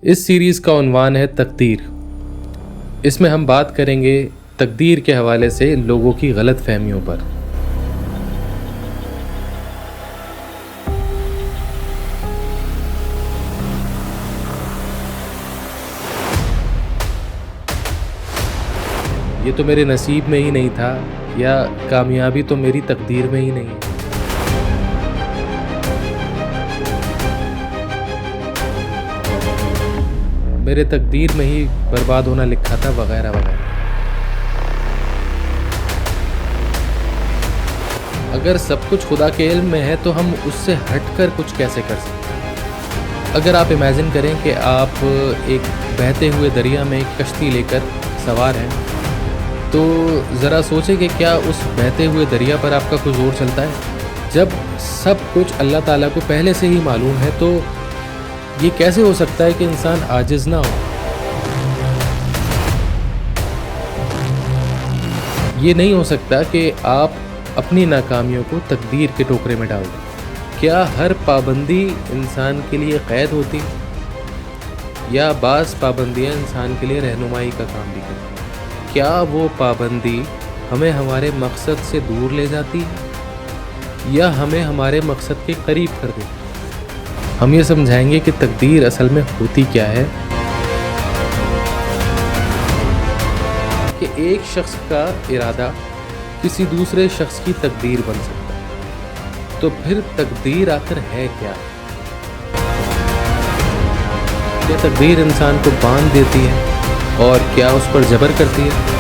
اس series کا عنوان ہے تقدیر۔ اس میں ہم بات کریں گے تقدیر کے حوالے سے لوگوں کی غلط فہمیوں پر۔ یہ تو میرے نصیب میں ہی نہیں تھا، یا کامیابی تو میری تقدیر میں ہی نہیں ہے۔ میرے تقدیر میں ہی برباد ہونا لکھا تھا، وغیرہ وغیرہ۔ اگر سب کچھ خدا کے علم میں ہے تو ہم اس سے ہٹ کر کچھ کیسے کر سکتے ہیں؟ اگر آپ امیجن کریں کہ آپ ایک بہتے ہوئے دریا میں ایک کشتی لے کر سوار ہیں، تو ذرا سوچیں کہ کیا اس بہتے ہوئے دریا پر آپ کا کچھ زور چلتا ہے؟ جب سب کچھ اللہ تعالیٰ کو پہلے سے ہی معلوم ہے، تو یہ کیسے ہو سکتا ہے کہ انسان عاجز نہ ہو؟ یہ نہیں ہو سکتا کہ آپ اپنی ناکامیوں کو تقدیر کے ٹوکرے میں ڈال دیں۔ کیا ہر پابندی انسان کے لیے قید ہوتی، یا بعض پابندیاں انسان کے لیے رہنمائی کا کام بھی کرتی ہیں؟ کیا وہ پابندی ہمیں ہمارے مقصد سے دور لے جاتی ہے، یا ہمیں ہمارے مقصد کے قریب کر دیتی ہے؟ ہم یہ سمجھائیں گے کہ تقدیر اصل میں ہوتی کیا ہے، کہ ایک شخص کا ارادہ کسی دوسرے شخص کی تقدیر بن سکتا ہے۔ تو پھر تقدیر آخر ہے کیا؟ کیا تقدیر انسان کو باندھ دیتی ہے، اور کیا اس پر جبر کرتی ہے؟